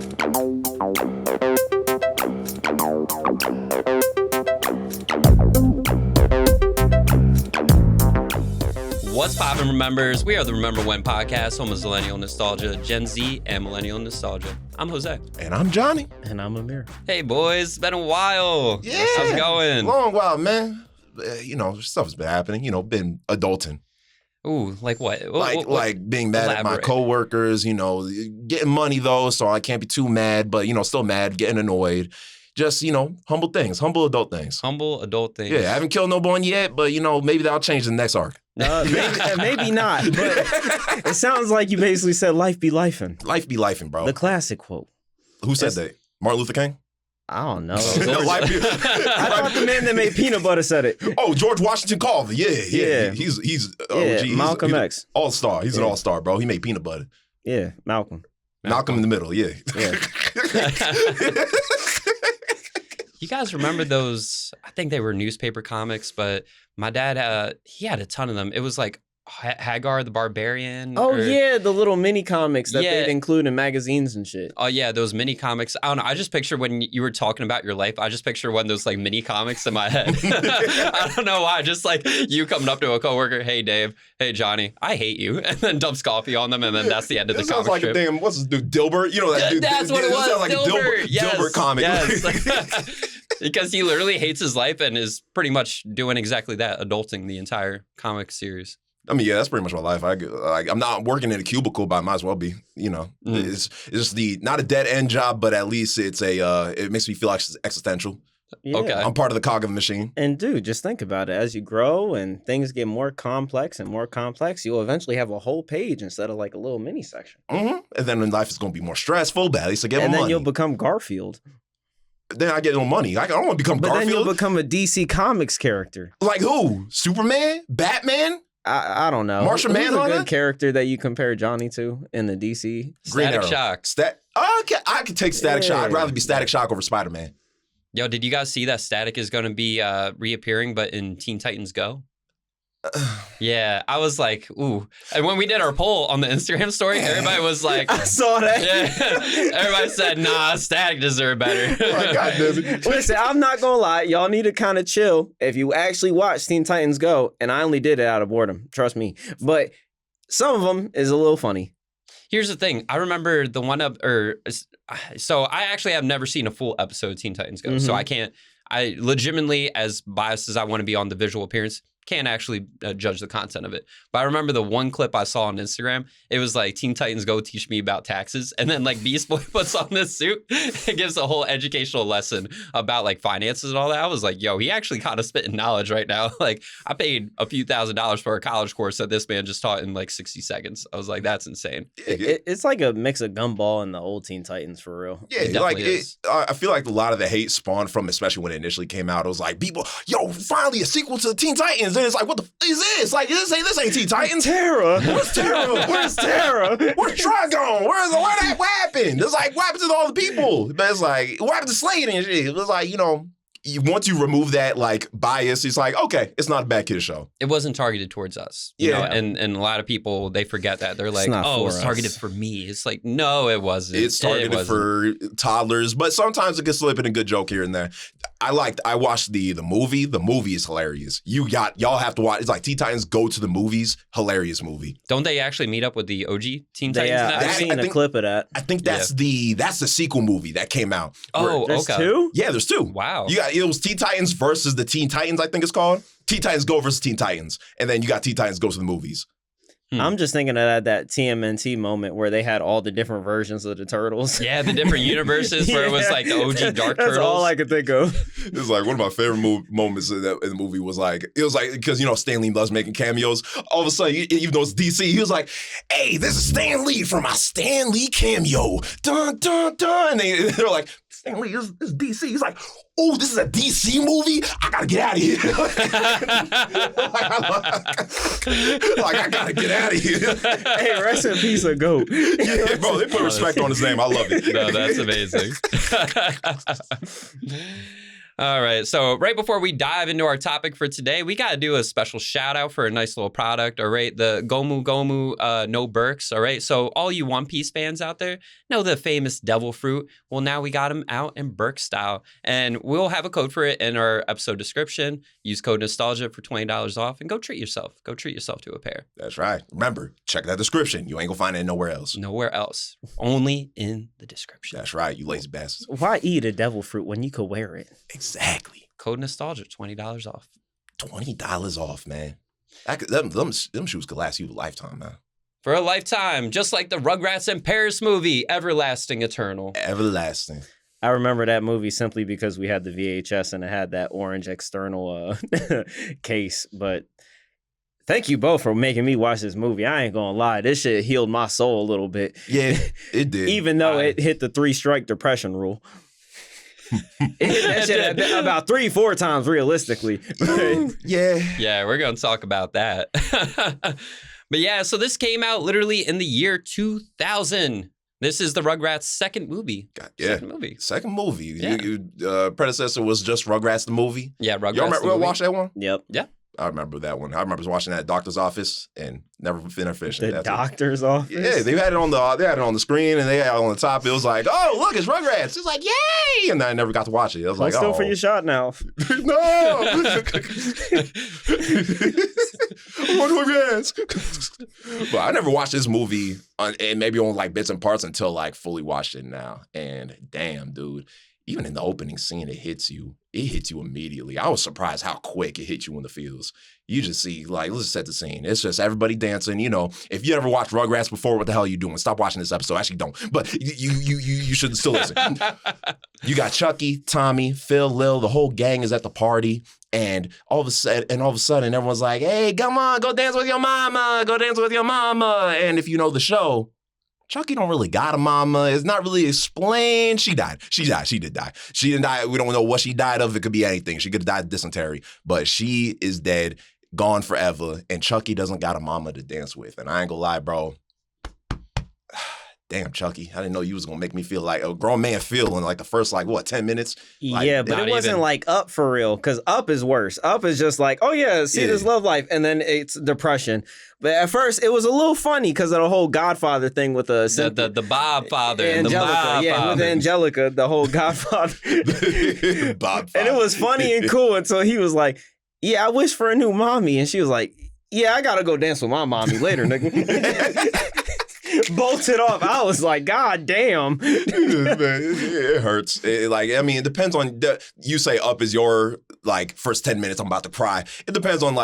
What's poppin', Remembers? We are the Remember When podcast, home of Millennial Nostalgia, Gen Z, and Millennial Nostalgia. I'm Jose. And I'm Johnny. And I'm Amir. Hey, boys. It's been a while. Yeah. How's it going? Long while, man. Stuff's been happening. Been adulting. Ooh, like what? Like being mad at my coworkers, getting money, though, so I can't be too mad, but, still mad, getting annoyed. Just, humble things, humble adult things. Humble adult things. Yeah, I haven't killed no one yet, but, maybe that'll change the next arc. Maybe not, but it sounds like you basically said life be lifing'. Life be lifing', bro. The classic quote. Who said that? Martin Luther King? I don't know. I thought the man that made peanut butter said it. Oh, George Washington Carver. Yeah. He's OG. Malcolm X. All-star. He's an all-star, bro. He made peanut butter. Yeah, Malcolm in the middle, yeah. You guys remember those? I think they were newspaper comics, but my dad, he had a ton of them. It was like Hagar the Barbarian. Yeah, the little mini comics that they'd include in magazines and shit. Oh, yeah, those mini comics. I don't know. I just picture when you were talking about your life, I just picture one of those like mini comics in my head. I don't know why. Just like you coming up to a coworker, hey, Dave, hey, Johnny, I hate you, and then dumps coffee on them, and then that's the end of the comic strip. Sounds like a damn, what's his dude, Dilbert? That dude. That's what it was. Sounds like Dilbert. a Dilbert comic. Yes. Because he literally hates his life and is pretty much doing exactly that, adulting the entire comic series. I mean, yeah, that's pretty much my life. I'm not working in a cubicle, but I might as well be. It's just not a dead end job, but at least it makes me feel existential. Yeah. Okay, I'm part of the cog of the machine. And dude, just think about it. As you grow and things get more complex, you'll eventually have a whole page instead of like a little mini section. Mm-hmm. And then life is going to be more stressful, but at least I get more money. And then you'll become Garfield. Then I get no money. I don't want to become Garfield. But then you'll become a DC Comics character. Like who? Superman? Batman? I don't know. Martian Who's Manhunter? a good character that you compare Johnny to in the DC? Static Shock. I could take Static Shock. I'd rather be Static Shock over Spider-Man. Yo, did you guys see that Static is going to be reappearing, but in Teen Titans Go? Yeah, I was like, ooh. And when we did our poll on the Instagram story, everybody was like... I saw that. Yeah, everybody said, nah, Static deserve better. Oh, God damn it. Listen, I'm not going to lie. Y'all need to kind of chill if you actually watch Teen Titans Go. And I only did it out of boredom. Trust me. But some of them is a little funny. Here's the thing. I remember the one so I actually have never seen a full episode of Teen Titans Go. Mm-hmm. So I legitimately, as biased as I want to be on the visual appearance, can't actually judge the content of it. But I remember the one clip I saw on Instagram. It was like, Teen Titans Go teach me about taxes. And then like Beast Boy puts on this suit and gives a whole educational lesson about like finances and all that. I was like, yo, he actually kind of spitting knowledge right now. Like I paid a few $1,000s for a college course that this man just taught in like 60 seconds. I was like, that's insane. It's like a mix of Gumball and the old Teen Titans for real. Yeah, I feel like a lot of the hate spawned from, especially when it initially came out, it was like, people, yo, finally a sequel to Teen Titans. And it's like, what the f is this? Like, this ain't Teen Titans. Terra. Where's Terra? Where's Terra? Where's Trigon? What happened? It's like, what happened to all the people? But it's like, what happened to Slade and shit? It was like, once you remove that like bias, it's like, okay, it's not a bad kid show. It wasn't targeted towards us. You know? And a lot of people, they forget that. They're like, it's targeted for me. It's like, no, it wasn't. It's targeted for toddlers, but sometimes it can slip in a good joke here and there. I watched the movie. The movie is hilarious. Y'all have to watch. It's like Teen Titans Go to the Movies. Hilarious movie. Don't they actually meet up with the OG Teen Titans? Yeah, I've seen a clip of that. I think that's the sequel movie that came out. There's okay. two? Yeah, there's two. Wow. It was Teen Titans versus the Teen Titans, I think it's called. Teen Titans Go versus Teen Titans. And then you got Teen Titans Go to the Movies. I'm just thinking of that TMNT moment where they had all the different versions of the Turtles. Yeah, the different universes where it was like the OG Dark Turtles. That's all I could think of. It's like one of my favorite moments in the movie was like, it was like, because, Stan Lee loves making cameos. All of a sudden, even though it's DC, he was like, hey, this is Stan Lee from my Stan Lee cameo. Dun, dun, dun. And they're like, Stan Lee, this is DC. He's like, oh, this is a DC movie? I gotta get out of here. I gotta get out of here. Hey, rest in peace of Goop. Yeah, bro, they put respect on his name. I love it. No, that's amazing. All right. So right before we dive into our topic for today, we got to do a special shout out for a nice little product. All right. The Gomu no Birks. All right. So all you One Piece fans out there know the famous devil fruit. Well, now we got them out in Birk style, and we'll have a code for it in our episode description. Use code nostalgia for $20 off and go treat yourself. Go treat yourself to a pair. That's right. Remember, check that description. You ain't gonna find it nowhere else. Nowhere else. Only in the description. That's right. You lazy bastards. Why eat a devil fruit when you could wear it? Exactly. Code nostalgia, $20 off. $20 off, man. Them shoes could last you a lifetime, man. For a lifetime, just like the Rugrats in Paris movie, everlasting, eternal. Everlasting. I remember that movie simply because we had the VHS and it had that orange external case. But thank you both for making me watch this movie. I ain't gonna lie, this shit healed my soul a little bit. Yeah, it did. Even though it hit the 3-strike depression rule. It hit that shit about 3-4 times realistically. Yeah. Yeah, we're gonna talk about that. But yeah, so this came out literally in the year 2000. This is the Rugrats' second movie. Second movie. Yeah. Predecessor was just Rugrats the movie. Yeah, Rugrats. Y'all remember watch that one? Yep. Yeah. I remember that one. I remember watching that at doctor's office and never finished it. The doctor's office? Yeah, they had it on the screen and they had it on the top. It was like, oh, look, it's Rugrats. It's like, yay! And I never got to watch it. I was like, still oh. for your shot now. No! I want Rugrats. But I never watched this movie and maybe on like bits and parts until like fully watched it now. And damn, dude. Even in the opening scene, it hits you immediately. I was surprised how quick it hit you in the feels. You just see, like, let's just set the scene. It's just everybody dancing. You know, if you ever watched Rugrats before, what the hell are you doing? Stop watching this episode. Actually, don't. But you should still listen. You got Chuckie, Tommy, Phil, Lil. The whole gang is at the party, and all of a sudden, everyone's like, "Hey, come on, go dance with your mama. Go dance with your mama." And if you know the show, Chuckie don't really got a mama. It's not really explained. She died. She did die. She didn't die. We don't know what she died of. It could be anything. She could have died of dysentery. But she is dead, gone forever. And Chuckie doesn't got a mama to dance with. And I ain't gonna lie, bro. Damn, Chuckie. I didn't know you was gonna make me feel like a grown man feel in like the first, 10 minutes? Yeah, but it wasn't like Up for real, because Up is worse. Up is just like, oh yeah, see this love life, and then it's depression. But at first, it was a little funny because of the whole Godfather thing with the Bob father and the Angelica. Bob father. With Angelica, the whole Godfather. Bob father. And it was funny and cool until he was like, yeah, I wish for a new mommy. And she was like, yeah, I gotta go dance with my mommy later, nigga. Bolted off. I was like, God damn. It hurts. It depends on, you say Up is your, first 10 minutes, I'm about to cry. It depends on,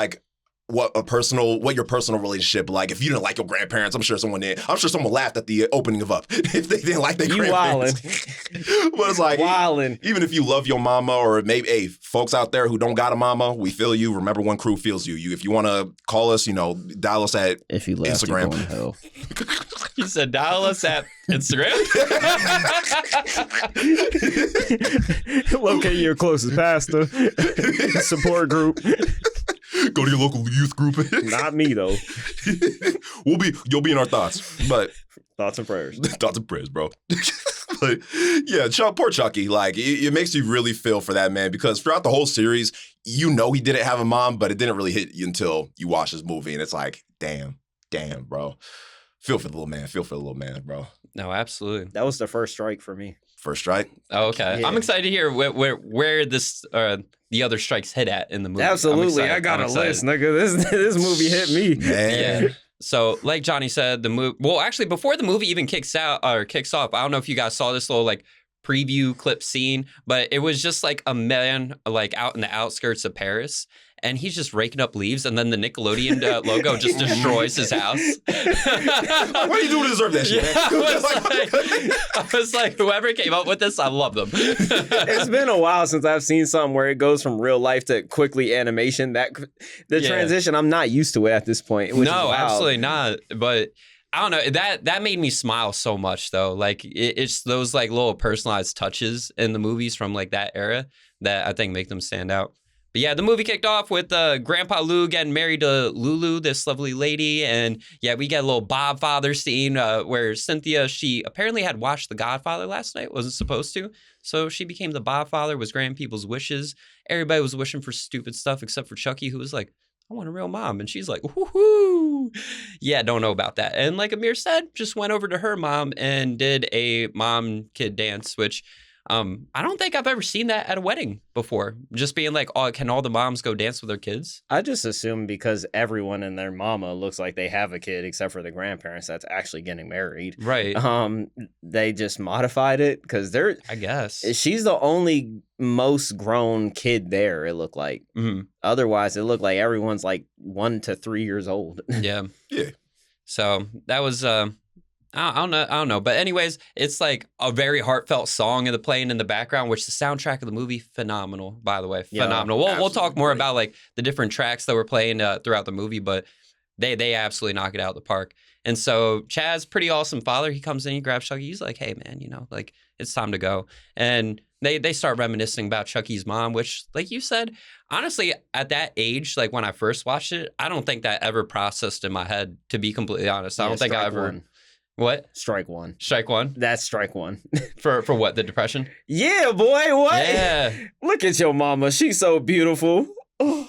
what your personal relationship, if you didn't like your grandparents, I'm sure someone did. I'm sure someone laughed at the opening of Up if they didn't like their grandparents. But it's like, wildin'. Even if you love your mama, or maybe, hey, folks out there who don't got a mama, we feel you. Remember, one crew feels you. If you want to call us, dial us at if you left, Instagram. You're going to hell. You said dial us at Instagram? Locate your closest pastor. Support group. Go to your local youth group. Not me though. You'll be in our thoughts, but thoughts and prayers. Thoughts and prayers, bro. But yeah, poor Chuckie. It makes you really feel for that man, because throughout the whole series, he didn't have a mom, but it didn't really hit you until you watch this movie, and it's like, damn, bro. Feel for the little man, bro. No, absolutely. That was the first strike for me. First strike? Oh, okay. Yeah. I'm excited to hear where this the other strikes hit at in the movie. Absolutely. I got a list, nigga. This movie hit me. Man. Yeah. So, like Johnny said, the movie. Well, actually, before the movie even kicks off, I don't know if you guys saw this little preview clip scene, but it was just a man out in the outskirts of Paris, and he's just raking up leaves, and then the Nickelodeon logo just destroys his house. Why do you do to deserve that shit? Yeah, I was like, whoever came up with this, I love them. It's been a while since I've seen something where it goes from real life to quickly animation. Transition, I'm not used to it at this point. No, absolutely not. But I don't know. That made me smile so much, though. It's those little personalized touches in the movies from that era that I think make them stand out. But yeah, the movie kicked off with Grandpa Lou getting married to Lulu, this lovely lady. And yeah, we get a little Bob Father scene where Cynthia, she apparently had watched The Godfather last night, wasn't supposed to. So she became the Bob Father, was granting people's wishes. Everybody was wishing for stupid stuff except for Chuckie, who was like, I want a real mom. And she's like, woohoo. Yeah, don't know about that. And like Amir said, just went over to her mom and did a mom-kid dance, which... I don't think I've ever seen that at a wedding before. Just being like, oh, can all the moms go dance with their kids? I just assume because everyone and their mama looks like they have a kid except for the grandparents that's actually getting married. Right. They just modified it because they're... I guess. She's the only most grown kid there, it looked like. Mm-hmm. Otherwise, it looked like everyone's like 1 to 3 years old. Yeah. Yeah. So that was... I don't know. But anyways, it's like a very heartfelt song playing in the background, which the soundtrack of the movie, phenomenal, by the way. Phenomenal. We'll talk more about like the different tracks that were playing throughout the movie, but they absolutely knock it out of the park. And so Chazz, pretty awesome father, he comes in, he grabs Chuckie. He's like, hey, man, like it's time to go. And they start reminiscing about Chuckie's mom, which, like you said, honestly, at that age, like when I first watched it, I don't think that ever processed in my head, to be completely honest. I don't think I ever... One. What? Strike one. Strike one? That's strike one. For what? The depression? Yeah, boy. What? Yeah. Look at your mama. She's so beautiful. Oh,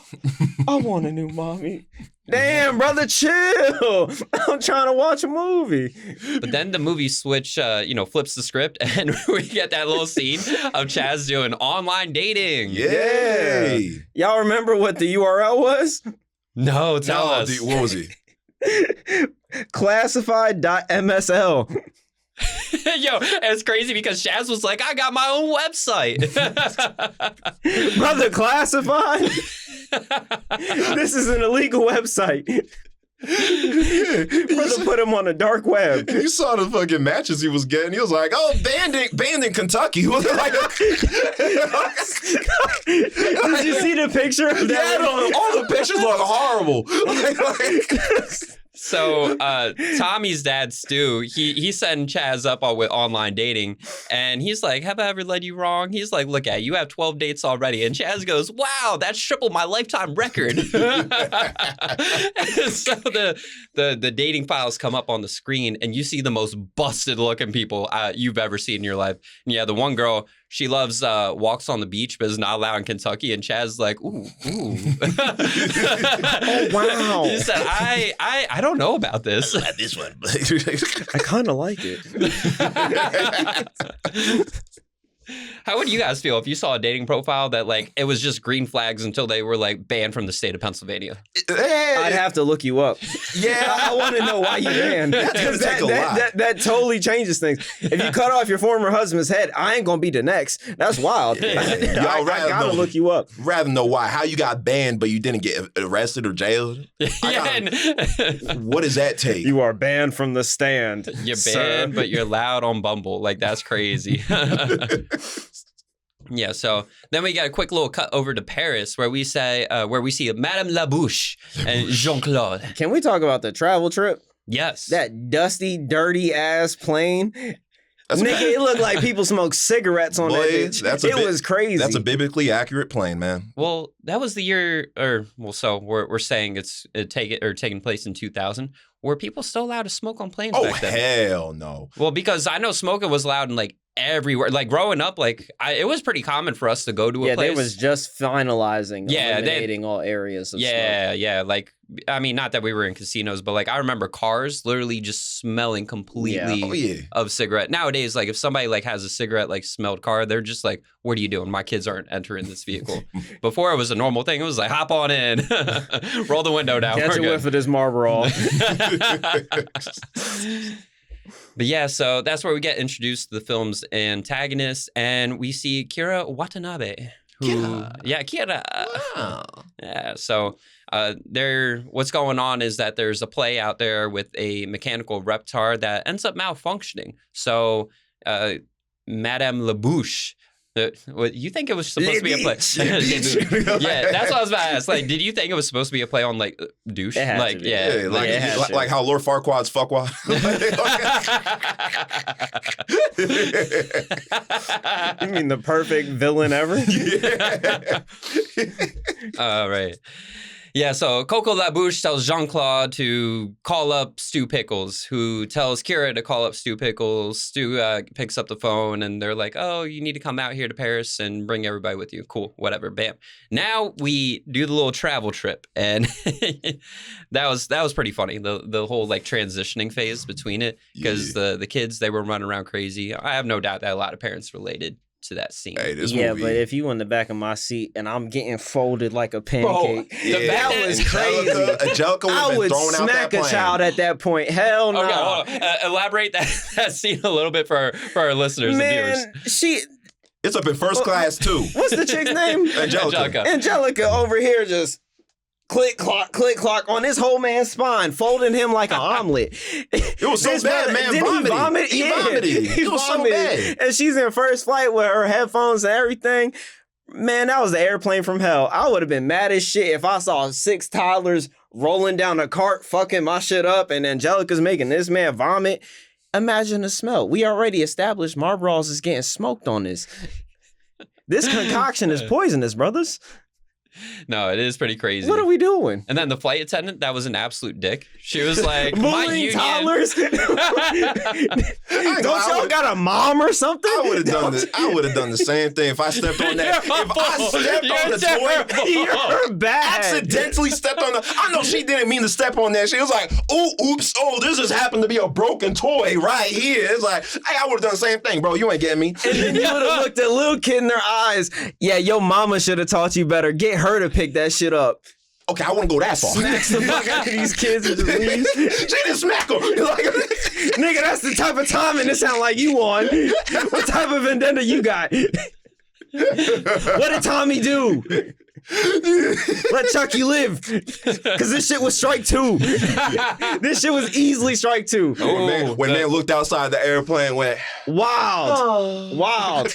I want a new mommy. Damn, brother, chill. I'm trying to watch a movie. But then the movie flips the script, and we get that little scene of Chazz doing online dating. Yay. Y'all remember what the URL was? No, tell us. What was it? Classified.msl. Yo, it's crazy because Chazz was like, I got my own website. Brother, classified? This is an illegal website. Brother put him on the dark web. You saw the fucking matches he was getting. He was like, oh, banned in Kentucky. He was like, did you see the picture of that? Yeah, all the pictures look horrible. So Tommy's dad, Stu, he's setting Chazz up with online dating, and he's like, have I ever led you wrong? He's like, look at you have 12 dates already. And Chazz goes, wow, that's triple my lifetime record. So the dating files come up on the screen, and you see the most busted looking people you've ever seen in your life. And yeah, the one girl, she loves walks on the beach, but is not allowed in Kentucky. And Chaz's like, ooh. Oh, wow. He said, I don't know about this. I like this one. I kind of like it. How would you guys feel if you saw a dating profile that like it was just green flags until they were like banned from the state of Pennsylvania? I'd have to look you up. Yeah, I want to know why you banned. Because that totally changes things. If you cut off your former husband's head, I ain't gonna be the next. That's wild. I gotta look you up. Rather know why. How you got banned, but you didn't get arrested or jailed? What does that take? You are banned from the stand. You're banned, but you're loud on Bumble. Like that's crazy. Yeah, so then we got a quick little cut over to Paris where we see Madame Labouche and Jean-Claude. Can we talk about the travel trip? Yes. That dusty, dirty ass plane. Nigga, it looked like people smoked cigarettes on that bitch. It was crazy. That's a biblically accurate plane, man. Well, that was the year, so we're saying it's taking place in 2000. Were people still allowed to smoke on planes back then? Oh, hell no. Well, because I know smoking was allowed in like everywhere. Like growing up, like it was pretty common for us to go to a place. Yeah, they was just finalizing, eliminating all areas of smoke. Yeah. Like, I mean, not that we were in casinos, but like I remember cars literally just smelling completely of cigarette. Nowadays, like if somebody like has a cigarette like smelled car, they're just like, "What are you doing? My kids aren't entering this vehicle." Before it was a normal thing. It was like, hop on in, roll the window down. Catch a whiff of this Marlboro. But yeah, so that's where we get introduced to the film's antagonists, and we see Kira Watanabe. Kira. Wow. Yeah, so what's going on is that there's a play out there with a mechanical Reptar that ends up malfunctioning. So Madame Labouche What you think it was supposed to be a play? Yeah, that's what I was about to ask. Like, did you think it was supposed to be a play on like douche? Like, yeah, like how Lord Farquaad's fuckwad. You mean the perfect villain ever? All right. Yeah, so Coco La Bouche tells Jean-Claude to call up Stu Pickles, who tells Kira to call up Stu Pickles. Stu picks up the phone, and they're like, oh, you need to come out here to Paris and bring everybody with you. Cool, whatever, bam. Now we do the little travel trip, and that was pretty funny, the whole, like, transitioning phase between it, because the kids, they were running around crazy. I have no doubt that a lot of parents related to that scene. Hey, this movie. But if you in the back of my seat and I'm getting folded like a pancake, that was crazy. Angelica I would smack a child at that point. Hell no. Okay, hold on. Elaborate that scene a little bit for our listeners and viewers. It's up in first class too. What's the chick's name? Angelica over here just click clock on this whole man's spine, folding him like an omelet. It was so bad, man. He vomited. It was so bad. And she's in first flight with her headphones and everything. Man, that was the airplane from hell. I would have been mad as shit if I saw 6 toddlers rolling down a cart, fucking my shit up, and Angelica's making this man vomit. Imagine the smell. We already established Marlboro's is getting smoked on this. This concoction is poisonous, brothers. No, it is pretty crazy. What are we doing? And then the flight attendant, that was an absolute dick. She was like, my union. Toddlers? Don't y'all got a mom or something? I would have done this. I would have done the same thing if I stepped on that. If I stepped on the toy, you're bad. Accidentally stepped on the. I know she didn't mean to step on that. She was like, "Oh, oops! Oh, this just happened to be a broken toy right here." It's like, hey, I would have done the same thing, bro. You ain't getting me. And then you would have looked at little kid in their eyes. Yeah, your mama should have taught you better. Get her to pick that shit up. Okay, I wouldn't go that far. Smacks the fuck out of these kids and just leaves. She didn't smack them. Like, nigga, that's the type of timing it sound like you on. What type of vendetta you got? What did Tommy do? Let Chuckie live. Because this shit was strike 2. This shit was easily strike 2. When man looked outside the airplane, went wild. Wild.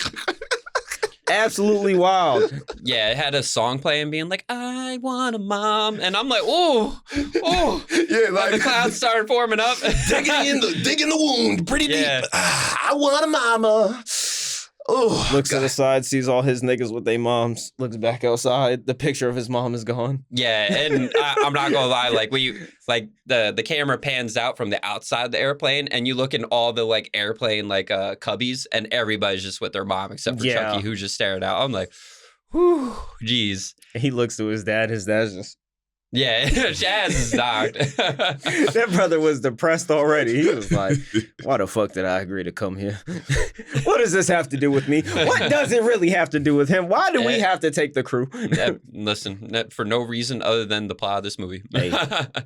Absolutely wild. Yeah, it had a song playing being like, I want a mom. And I'm like, oh. Yeah, like the clouds started forming up. digging the wound pretty deep. I want a mama. Oh, looks to the side, sees all his niggas with their moms. Looks back outside. The picture of his mom is gone. Yeah, and I'm not gonna lie. Like the camera pans out from the outside of the airplane, and you look in all the like airplane like cubbies, and everybody's just with their mom except for Chuckie, who's just staring out. I'm like, whew, geez. He looks to his dad. His dad's just. Yeah, Chazz is knocked. That brother was depressed already. He was like, why the fuck did I agree to come here? What does this have to do with me? What does it really have to do with him? Why do we have to take the crew? Listen, for no reason other than the plot of this movie. Hey. Shout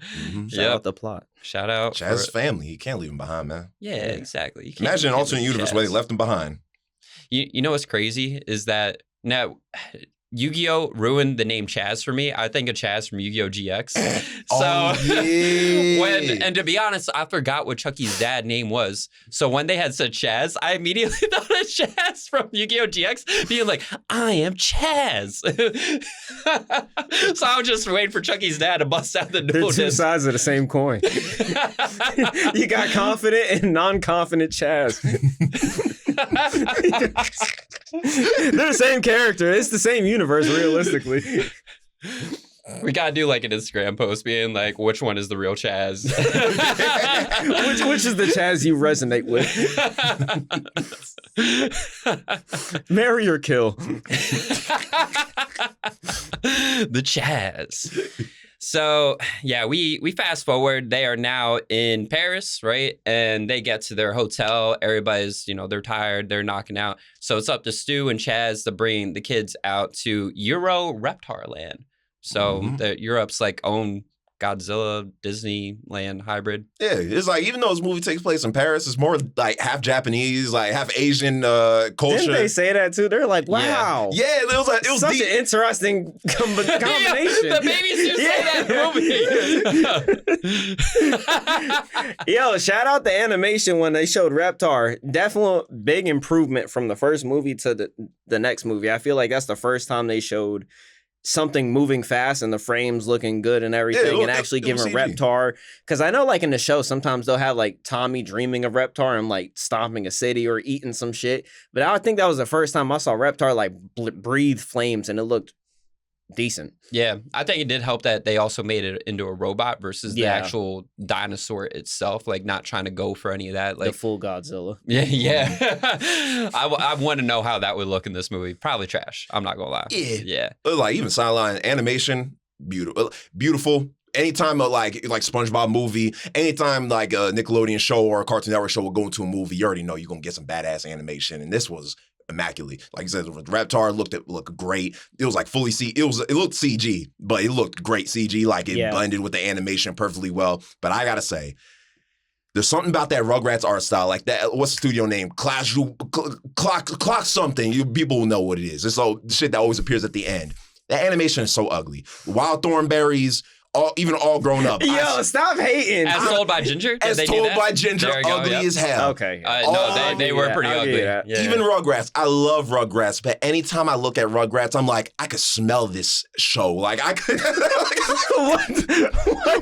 out the plot. Shout out. Chazz's family. You can't leave him behind, man. Yeah, exactly. Imagine an alternate universe where they left him behind. You know what's crazy is that now... Yu-Gi-Oh! Ruined the name Chazz for me. I think of Chazz from Yu-Gi-Oh! GX. And to be honest, I forgot what Chuckie's dad name was. So when they had said Chazz, I immediately thought of Chazz from Yu-Gi-Oh! GX being like, I am Chazz. So I was just waiting for Chuckie's dad to bust out the notice. They're 2 sides of the same coin. You got confident and non-confident Chazz. They're the same character. It's the same universe, realistically. We gotta do like an Instagram post being like, which one is the real Chazz? which is the Chazz you resonate with? Marry or kill? The Chazz. So, yeah, we fast forward. They are now in Paris, right? And they get to their hotel. Everybody's, they're tired. They're knocking out. So it's up to Stu and Chazz to bring the kids out to Reptar land. So Europe's like own Godzilla Disneyland hybrid. Yeah, it's like even though this movie takes place in Paris, it's more like half Japanese, like half Asian culture. Didn't they say that too? They're like, wow. Yeah, it was such an interesting combination. The babies say that movie. Yo, shout out the animation when they showed Reptar. Definitely big improvement from the first movie to the next movie. I feel like that's the first time they showed something moving fast and the frames looking good and everything, and actually giving Reptar, because I know like in the show sometimes they'll have like Tommy dreaming of Reptar and like stomping a city or eating some shit, but I think that was the first time I saw Reptar like breathe flames and it looked decent. Yeah, I think it did help that they also made it into a robot versus the actual dinosaur itself, like not trying to go for any of that, like the full Godzilla. Yeah. I want to know how that would look in this movie. Probably trash. I'm not gonna lie. Yeah. Like even sideline animation, beautiful. Anytime like SpongeBob movie, anytime like a Nickelodeon show or a Cartoon Network show will go into a movie, you already know you're gonna get some badass animation, and this was immaculate. Like I said, Reptar looked great. It was like fully it looked CG, but it looked great CG. Like it blended with the animation perfectly well. But I gotta say, there's something about that Rugrats art style, like that. What's the studio name? Clock something. People will know what it is. It's all shit that always appears at the end. The animation is so ugly. Wild thornberries. All grown up. Yo, stop hating. As told by Ginger? As told by Ginger, ugly as hell. Okay. No, they were pretty ugly. Yeah. Even Rugrats. I love Rugrats, but anytime I look at Rugrats, I'm like, I could smell this show. Like, I could... what?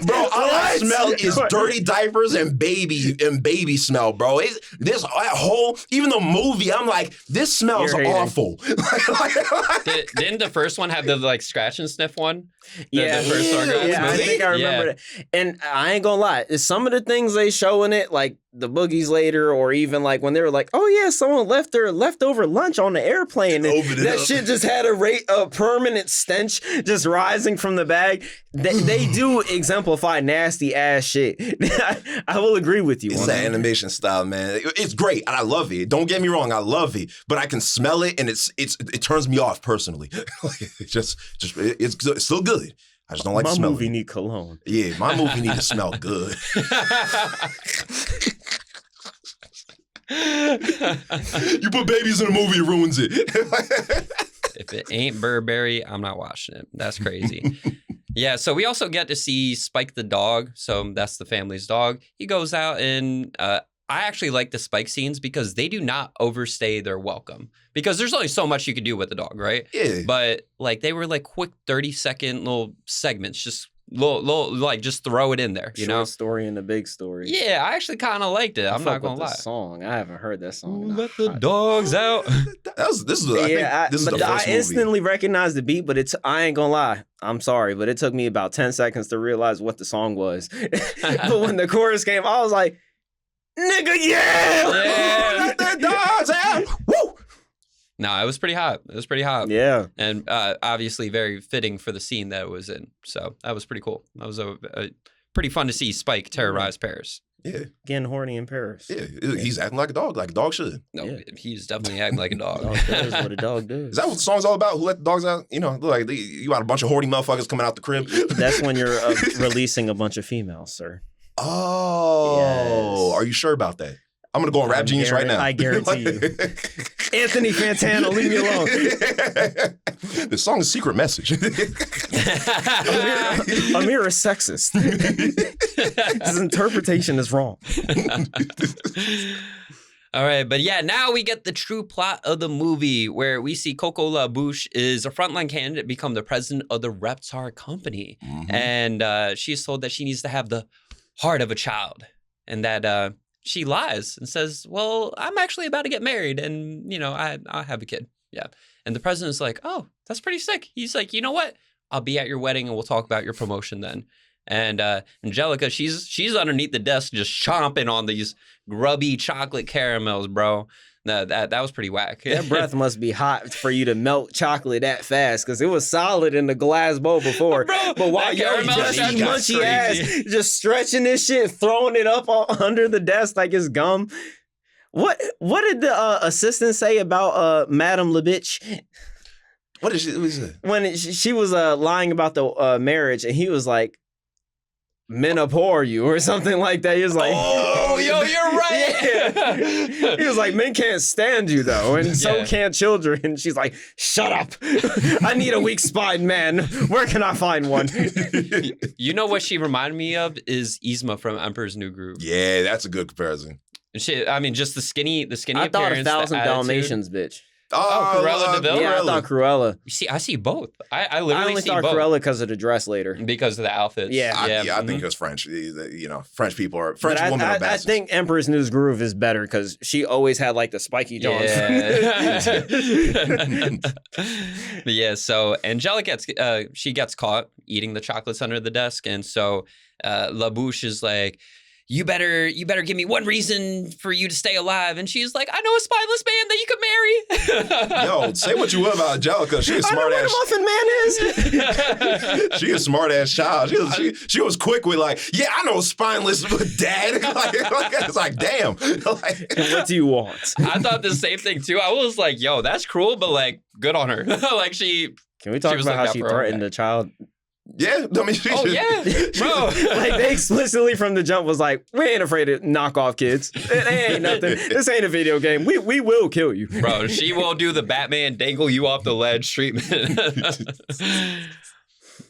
Bro, all I smell is dirty diapers and baby smell, bro. Even the movie, I'm like, this smells awful. Didn't the first one have the like scratch and sniff one? The first Rugrats movie? I think I remember that. And I ain't gonna lie, some of the things they show in it, like the boogies later, or even like when they were like, oh yeah, someone left their leftover lunch on the airplane, and that shit just had a permanent stench just rising from the bag. They do exemplify nasty ass shit. I will agree with you. It's that animation style, man. It's great, and I love it. Don't get me wrong, I love it, but I can smell it, and it turns me off personally. it's still good. I just don't like the smell. My movie need cologne. Yeah, my movie need to smell good. You put babies in a movie, it ruins it. If it ain't Burberry, I'm not watching it. That's crazy. Yeah, so we also get to see Spike the dog. So that's the family's dog. He goes out and I actually like the Spike scenes because they do not overstay their welcome. Because there's only so much you can do with the dog, right? Yeah. But like they were like quick 30-second little segments, just little like just throw it in there, you know? Short story and the big story. Yeah, I actually kind of liked it. I'm not gonna lie. Song, I haven't heard that song. Let the dogs out. This is the first movie. I instantly recognized the beat, but I ain't gonna lie. I'm sorry, but it took me about 10 seconds to realize what the song was. But when the chorus came, I was like, nigga, yeah! Let the dogs out! Woo! No, it was pretty hot. Yeah. And obviously very fitting for the scene that it was in. So that was pretty cool. That was a pretty fun to see Spike terrorize Paris. Yeah. Getting horny in Paris. Yeah. He's acting like a dog should. No, he's definitely acting like a dog. Dog does what a dog does. Is that what the song's all about? Who let the dogs out? You know, like you got a bunch of horny motherfuckers coming out the crib. That's when you're releasing a bunch of females, sir. Oh. Yes. Are you sure about that? I'm going to go on Rap Genius right now. I guarantee you. Anthony Fantano, leave me alone. The song is Secret Message. Amir is sexist. His interpretation is wrong. All right, but yeah, now we get the true plot of the movie where we see Coco LaBouche is a frontline candidate become the president of the Reptar company. Mm-hmm. And she's told that she needs to have the heart of a child and that she lies and says, well, I'm actually about to get married and, you know, I'll have a kid. Yeah. And the president's like, oh, that's pretty sick. He's like, you know what? I'll be at your wedding and we'll talk about your promotion then. And Angelica, she's underneath the desk just chomping on these grubby chocolate caramels, bro. That was pretty whack. That breath must be hot for you to melt chocolate that fast because it was solid in the glass bowl before. Bro, but while you're just munchy ass, just stretching this shit, throwing it up under the desk like it's gum. What did the assistant say about Madame LeBitch? What did she say? When she was lying about the marriage, and he was like, men abhor you or something like that. He was like, Oh, yo, you're right. Yeah. He was like, men can't stand you though, and so can't children. And she's like, shut up. I need a weak-spined man. Where can I find one? You know what she reminded me of is Yzma from Emperor's New Groove. Yeah, that's a good comparison. I mean, just the skinny I appearance. thought 1,000 the attitude. Dalmatians, bitch. Cruella de Vil? Yeah, I thought Cruella. You see, I see both. I I literally only see thought both Cruella because of the dress later. because of the outfits. Yeah. I think it's French. You know, French people are French But women are I bastards. think Emperor's New Groove is better because she always had like the spiky jaws. Yeah. So Angela gets caught eating the chocolates under the desk, and so La Bouche is like, you better give me one reason for you to stay alive. And she's like, I know a spineless man that you could marry. Yo, say what you will about Angelica. She a smart ass. Muffin Man is. She a smart ass child. She was quick with like, yeah, I know spineless dad. It's like, damn. Like, What do you want? I thought the same thing too. I was like, yo, that's cruel, but like, good on her. Like Can we talk was about looking how out she for her own threatened back. the child? yeah, I mean, Oh yeah, bro. Like they explicitly from the jump was like, we ain't afraid to knock off kids. It ain't nothing. This ain't a video game. We will kill you. Bro, she will do the Batman dangle you off the ledge treatment.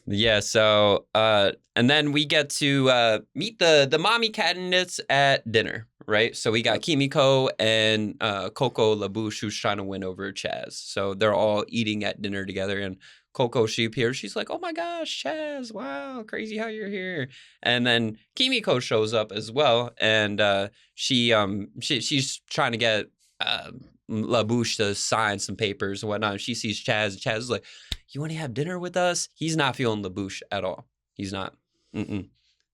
Yeah, so and then we get to meet the mommy candidates at dinner, right? So we got Kimiko and Coco LaBouche who's trying to win over Chazz. So they're all eating at dinner together, and Coco, she appears. She's like, oh my gosh, Chazz, wow, crazy how you're here. And then Kimiko shows up as well, and she's trying to get La Bouche to sign some papers and whatnot. She sees Chazz, and Chazz is like, you want to have dinner with us? He's not feeling La Bouche at all. He's not.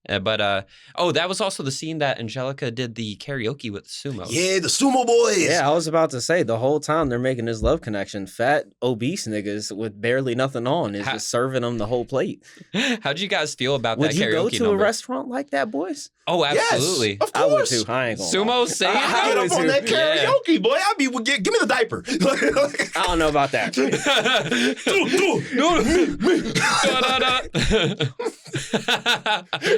But that was also the scene that Angelica did the karaoke with the Sumos. yeah, the sumo boys. Yeah, I was about to say the whole time they're making this love connection. Fat, obese niggas with barely nothing on is just serving them the whole plate. How'd you guys feel about Would that you karaoke go to number? a restaurant like that, boys? Oh, Yes, absolutely. of I would course. too. I ain't gonna lie. Sumo singing? I get up on that Yeah. karaoke, boy. I'd be give me the diaper. I don't know about that.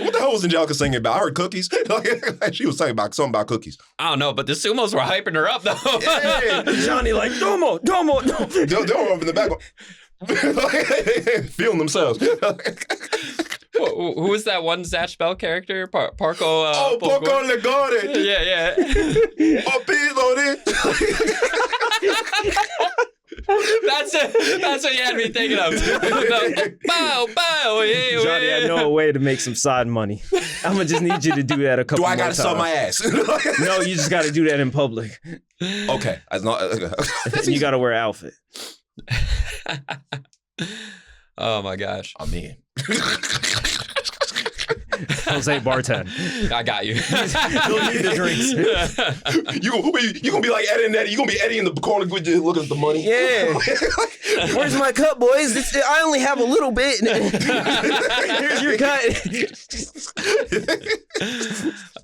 What the hell was Angelica singing about? I heard cookies. She was singing about something about cookies. I don't know, but the Sumos were hyping her up, though. Yeah. Johnny like, domo. They're over in the back, feeling themselves. Who was that one Zatch Bell character? Parco. Poco Legore. Yeah. Oh, Pilore. That's what you had me thinking of. Bow, yeah. Johnny, I know a way to make some side money. I'm gonna just need you to do that a couple Do I more gotta times. suck my ass? No, you just gotta do that in public. Okay. You gotta wear an outfit. Oh my gosh. I'm in. Jose bartend. I got you. Don't need the drinks. You gonna be like Eddie and Eddie. You gonna be Eddie in the corner looking at the money. Yeah. Where's my cup, boys? I only have a little bit. Here's your cut.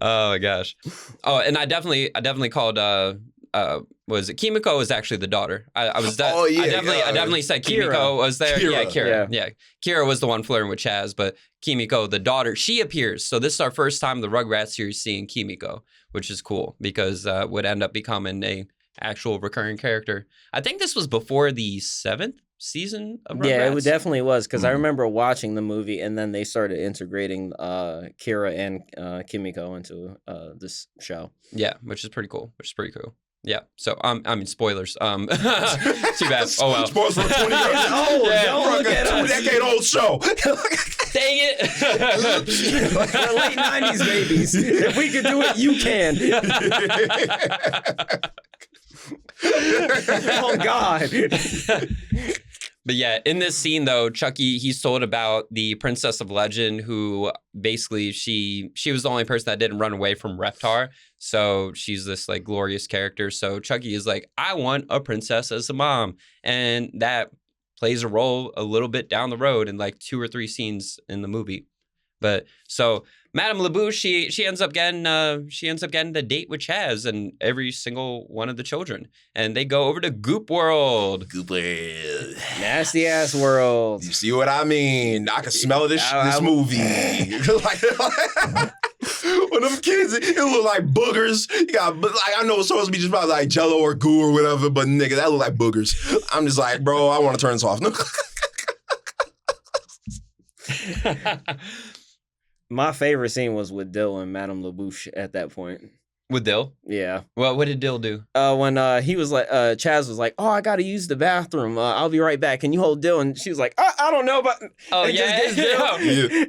Oh my gosh. Oh, and I definitely called was it Kimiko was actually the daughter. I definitely said Kimiko was there. Kira. Yeah, Kira. Yeah. Kira was the one flirting with Chazz, but Kimiko, the daughter, she appears. So this is our first time the Rugrats series seeing Kimiko, which is cool because would end up becoming a actual recurring character. I think this was before the 7th season of Rugrats. Yeah, it definitely was because I remember watching the movie and then they started integrating Kira and Kimiko into this show. Yeah, which is pretty cool. Yeah. So I mean spoilers. Too bad. Oh well. Spoilers for 20 years old. Yeah. Don't look at us. 2-decade-old show. Dang it. We're late 90s babies. If we could do it, you can. Oh God. But yeah, in this scene though, Chuckie, he's told about the Princess of Legend who basically she was the only person that didn't run away from Reptar. So she's this like glorious character. So Chuckie is like, I want a princess as a mom. And that plays a role a little bit down the road in like 2 or 3 scenes in the movie. But so Madame LeBouche, she ends up getting the date with Chazz and every single one of the children, and they go over to Goop World. Goop World. Nasty ass world. You see what I mean? I can smell this movie. Like, when them kids, it look like boogers. You got, like, I know it's supposed to be just probably like Jello or goo or whatever, but nigga, that look like boogers. I'm just like, bro, I want to turn this off. My favorite scene was with Dill and Madame LeBouche at that point. With Dill? Yeah. Well, what did Dill do? When he was like, Chazz was like, "Oh, I gotta use the bathroom. I'll be right back. Can you hold Dill?" And she was like, "I don't know, but oh yeah." And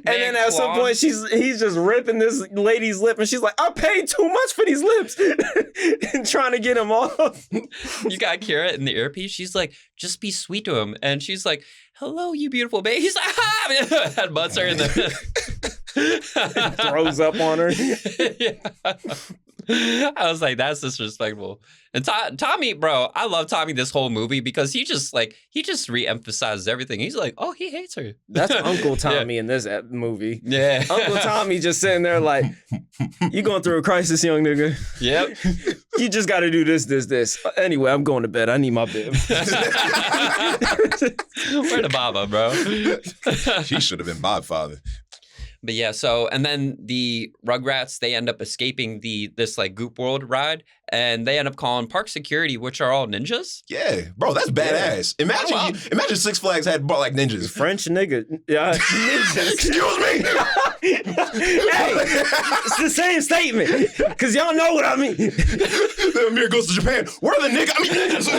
then at some point, he's just ripping this lady's lip, and she's like, "I paid too much for these lips," and trying to get him off. You got Kira in the earpiece. She's like, "Just be sweet to him," and she's like, "Hello, you beautiful baby." He's like, "Ha!" Headbutts her in the throws up on her. Yeah. I was like, that's disrespectful. And Tommy, bro, I love Tommy this whole movie because he just re-emphasizes everything. He's like, oh, he hates her. That's Uncle Tommy in this movie. Yeah. Uncle Tommy just sitting there like, you going through a crisis, young nigga. Yep. You just got to do this. Anyway, I'm going to bed. I need my bib. Where the Baba, bro? She should have been Bobfather. But yeah, so, and then the Rugrats, they end up escaping this like Goop World ride, and they end up calling park security, which are all ninjas. Yeah, bro, that's badass. Yeah. Imagine Six Flags had brought like ninjas. French nigga. Ninjas. Excuse me. Hey, it's the same statement, because y'all know what I mean. The Amir goes to Japan. Where are the ninjas? I mean, ninjas.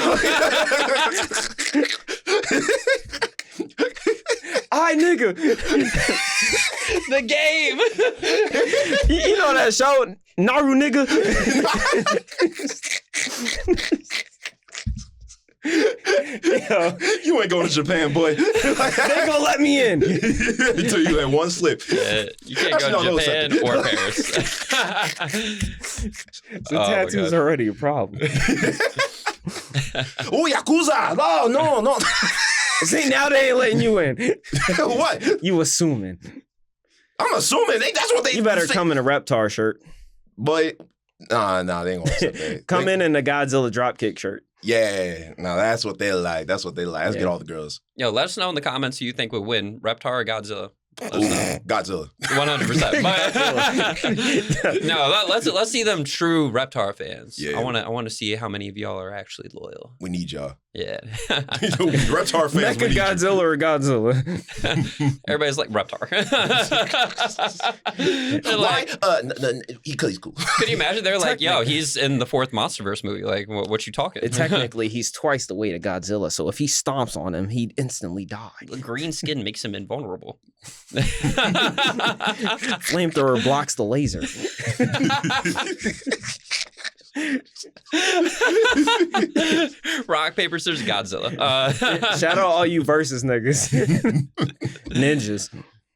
I nigga. The game. You know that show, Naru nigga? Yo, you ain't going to Japan, boy. They gonna let me in. Until you had one slip. Yeah, you can't go to Japan or Paris. The tattoo's already a problem. Oh, Yakuza! No. See, now they ain't letting you in. What? You assuming. I'm assuming that's what they. You better come in a Reptar shirt. But nah, they ain't gonna accept that. Come in the Godzilla dropkick shirt. Yeah, no, that's what they like. Let's get all the girls. Yo, let us know in the comments who you think would win, Reptar or Godzilla. Godzilla. 100%. No, let's see them true Reptar fans. Yeah. I want to see how many of y'all are actually loyal. We need y'all. Yeah. Reptar fans. Mecha Godzilla or Godzilla? Everybody's like Reptar. Why? Because he's cool. Could you imagine? They're like, yo, he's in the 4th MonsterVerse movie. Like, what you talking? Technically, he's twice the weight of Godzilla, so if he stomps on him, he'd instantly die. The green skin makes him invulnerable. Flamethrower blocks the laser. Rock, paper, scissors, Godzilla. Shout out all you versus niggas. Ninjas.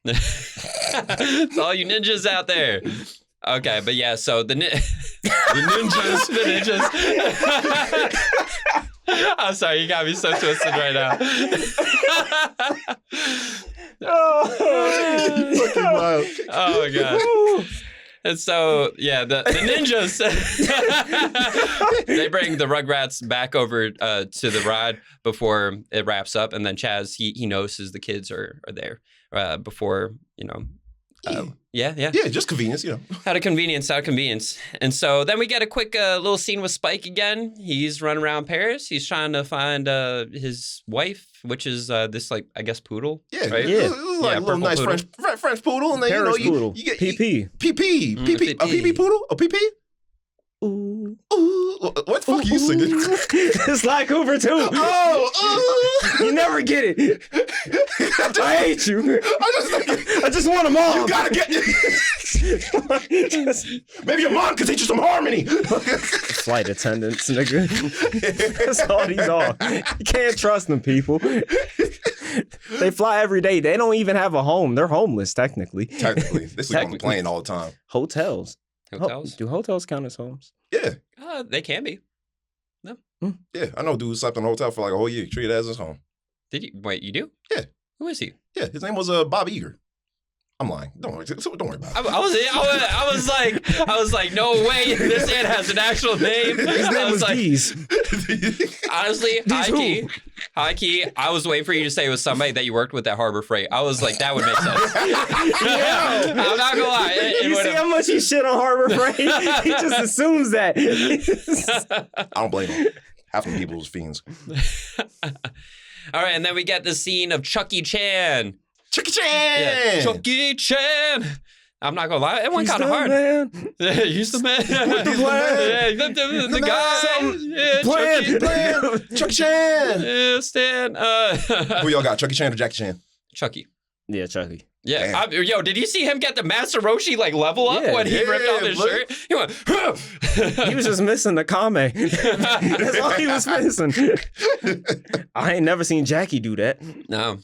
It's all you ninjas out there. Okay, but yeah, so the ninjas. I'm sorry, you got me so twisted right now. Oh my god. And so, yeah, the ninjas, they bring the Rugrats back over to the ride before it wraps up. And then Chazz, he notices the kids are there before, Yeah, just convenience, Out of convenience. And so then we get a quick little scene with Spike again. He's running around Paris. He's trying to find his wife, which is this, like, I guess, poodle. Yeah, right? Yeah. Like a little nice poodle. French poodle. And then, Paris poodle. You get PP. PP. PP. A PP poodle? A PP? Ooh. What the fuck are you singing? It's like Hoover too. You never get it. I hate you. I just want them all. You gotta get Maybe your mom could teach you some harmony. Flight attendants, nigga. That's all these are. You can't trust them, people. They fly every day. They don't even have a home. They're homeless, technically. They sleep on the plane all the time. Hotels. Hotels? Do hotels count as homes? Yeah. They can be. No. Yeah, I know dude slept in a hotel for like a whole year. Treated it as his home. Did you? Wait, you do? Yeah. Who is he? Yeah, his name was Bob Eager. I'm lying. Don't worry about it. I was like, no way, this ant has an actual name. His name was like, Deez. honestly, high key, I was waiting for you to say it was somebody that you worked with at Harbor Freight. I was like, that would make sense. I'm not gonna lie. You see how much he shit on Harbor Freight? He just assumes that. I don't blame him. Half of the people was fiends. All right, and then we get the scene of Chuckie Chan. Chuckie Chan! Yeah. Chuckie Chan! I'm not gonna lie, it went kind of hard. Yeah, he's the man. the plan. Yeah, the guy. Yeah, Plan. Chuckie Chan! Yeah, Stan. Who y'all got, Chuckie Chan or Jackie Chan? Chuckie. Yeah, Chuckie. Yeah, yo, did you see him get the Master Roshi like level up when he ripped off his shirt? He went. He was just missing the kame. That's all he was missing. I ain't never seen Jackie do that. Nah.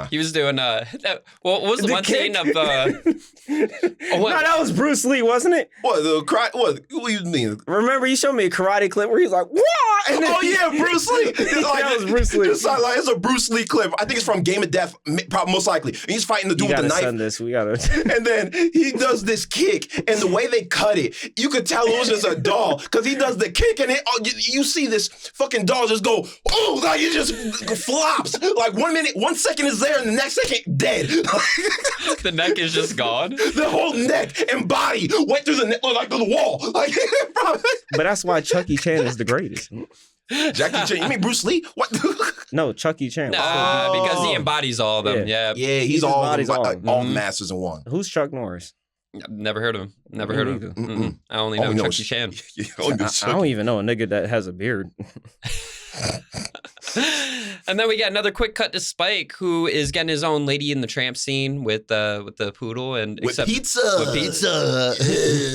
He was doing what was the one kick? scene of No, that was Bruce Lee, wasn't it? What do you mean? Remember, you showed me a karate clip where he's like, "Whoa!" And then Bruce Lee. That was Bruce Lee. It's a Bruce Lee clip. I think it's from Game of Death, probably most likely. And he's fighting the dude with the knife. Send this. We gotta. And then he does this kick, and the way they cut it, you could tell it was just a doll because he does the kick, and you see this fucking doll just go, oh, like it just flops. Like 1 minute, 1 second is there, and the next second dead. the neck is just gone. The whole neck and body went through the like the wall. Like, But that's why Chuckie Chan is the greatest. Jackie Chan, you mean Bruce Lee? What? No, Chuckie Chan. Because he embodies all of them. Yeah, he's all all masters in one. Who's Chuck Norris? Never heard of him. Never heard of him. Mm-mm. I only know Chuckie Chan. I don't even know a nigga that has a beard. And then we got another quick cut to Spike, who is getting his own Lady in the Tramp scene with the poodle and with pizza,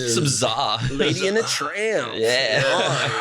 some za. Lady in the Tramp. Yeah.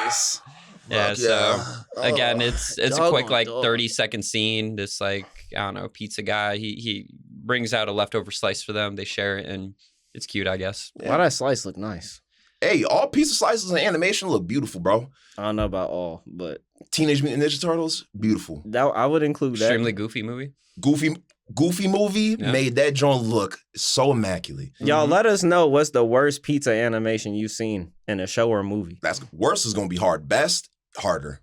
Nice. Yeah, so again, it's a quick 30-second scene. This I don't know, pizza guy. He brings out a leftover slice for them. They share it, and it's cute, I guess. Why that slice look nice? Hey, all pizza slices and animation look beautiful, bro. I don't know about all, but Teenage Mutant Ninja Turtles, beautiful. I would include that. Extremely goofy movie. Goofy movie made that joint look so immaculate. Y'all let us know what's the worst pizza animation you've seen in a show or a movie. That's worst is gonna be hard. Best, harder.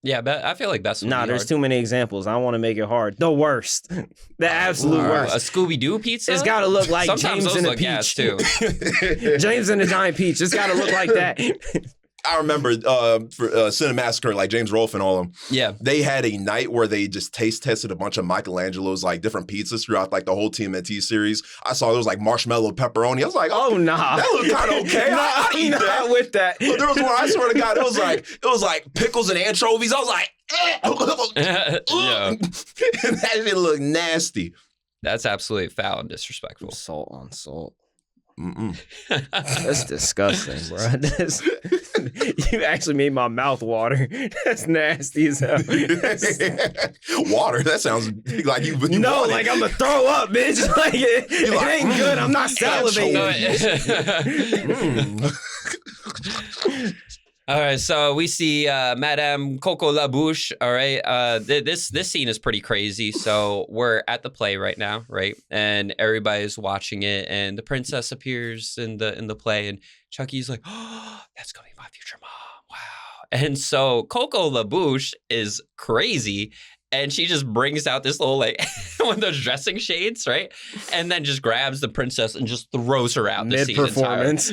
Yeah, I feel like that's there's too many examples. I don't want to make it hard. The worst. The absolute worst. A Scooby-Doo pizza? It's got to look like Sometimes James and the Peach. Too. James and the Giant Peach. It's got to look like that. I remember for Cinemassacre, like James Rolfe and all of them. Yeah. They had a night where they just taste tested a bunch of Michelangelo's like different pizzas throughout like the whole TMNT series. I saw there was like marshmallow pepperoni. I was like, oh nah, that looked kind of okay. I eat that with that. But there was one, I swear to God, it was like pickles and anchovies. I was like, yeah. And that shit looked nasty. That's absolutely foul and disrespectful. Salt on salt. Mm-mm. That's disgusting, bro. You actually made my mouth water. That's nasty as hell. Water? That sounds like you no, like I'm gonna throw up, bitch. Like it ain't good. I'm not salivating. All right, so we see Madame Coco Labouche. All right, this scene is pretty crazy. So we're at the play right now, right, and everybody's watching it, and the princess appears in the play, and Chuckie's like, "Oh, that's gonna be my future mom." Wow. And so Coco Labouche is crazy. And she just brings out this little, like, one of those dressing shades, right? And then just grabs the princess and just throws her out the scene Mid-performance.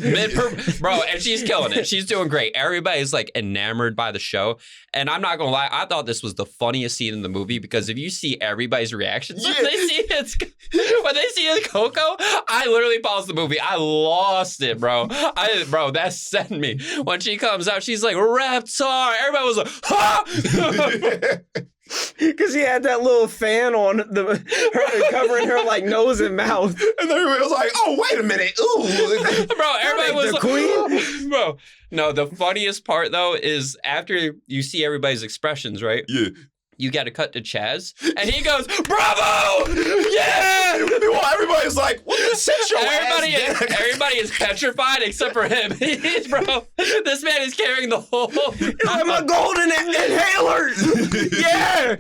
Bro, and she's killing it. She's doing great. Everybody's, like, enamored by the show. And I'm not going to lie, I thought this was the funniest scene in the movie because if you see everybody's reactions when they see it, Coco, I literally paused the movie. I lost it, bro. That sent me. When she comes out, she's like, Reptar. Everybody was like, ha! Because she had that little fan on her covering her like nose and mouth, and everybody was like, "Oh, wait a minute, ooh, bro!" Everybody was the like, queen, bro. No, the funniest part though is after you see everybody's expressions, right? Yeah. You got to cut to Chazz, and he goes, "Bravo! Yeah!" Well, everybody's like, "What? Sit your ass down." Everybody is petrified except for him. Bro, this man is carrying the whole. I'm a golden inhaler. Yeah.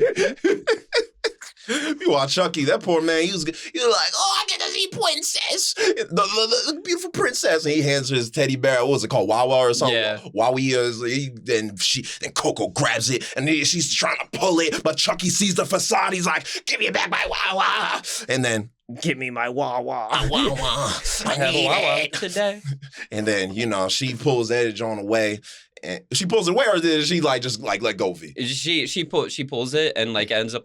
Meanwhile, Chuckie, that poor man, he was like, oh, I get to see Princess. The beautiful princess. And he hands her his teddy bear. What was it called? Wawa or something? Yeah. Wowie. Then Coco grabs it and then she's trying to pull it. But Chuckie sees the facade. He's like, give me back my Wawa. And then, give me my Wawa. Wawa. I need it today. And then, she pulls that on away. And she pulls it away, or did she just let go of it? She pulls it and ends up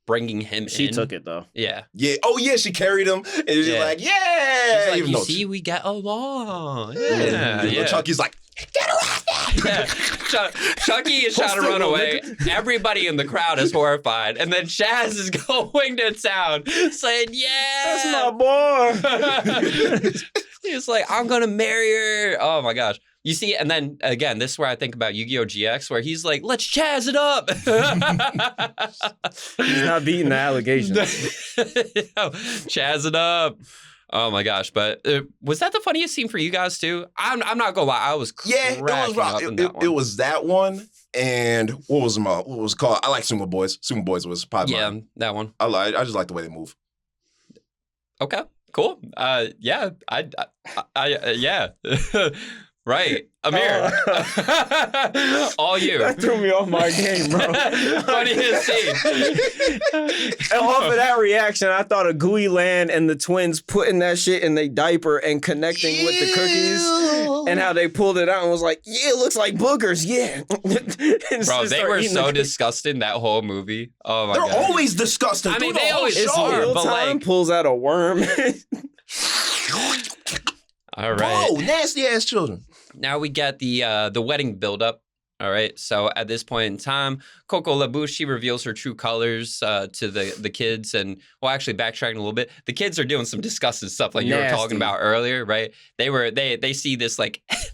bringing him in. She took it though. Yeah. Yeah. Oh yeah, she carried him, and she's like, yeah. She's like, see, we get along. Yeah. Chucky's like, get her off that. Yeah. Chuckie is trying to run away. Everybody in the crowd is horrified, and then Chazz is going to town saying, "Yeah, that's my boy." He's like, I'm gonna marry her. Oh my gosh. You see, and then again, this is where I think about Yu-Gi-Oh! GX, where he's like, let's Chazz it up. He's not beating the allegations. Chazz it up. Oh my gosh. But was that the funniest scene for you guys too? I'm not gonna lie, I was cracking up in that one. It was that one, and what was it called? I like Sumo Boys. Sumo Boys was probably that one. I just like the way they move. Okay, cool. Yeah, yeah. Right. Amir. All you. That threw me off my game, bro. Funniest scene. And off of that reaction, I thought of Gooey Land and the twins putting that shit in their diaper and connecting with the cookies and how they pulled it out and was like, yeah, it looks like boogers. Yeah. Bro, they were so disgusting that whole movie. Oh my god. They're always disgusting. I mean, they always are, but pulls out a worm. All right. Whoa, nasty ass children. Now we get the wedding buildup. All right. So at this point in time, Coco LaBouche, she reveals her true colors to the kids. And well, actually backtracking a little bit, the kids are doing some disgusting stuff like you were talking about earlier, right? They see this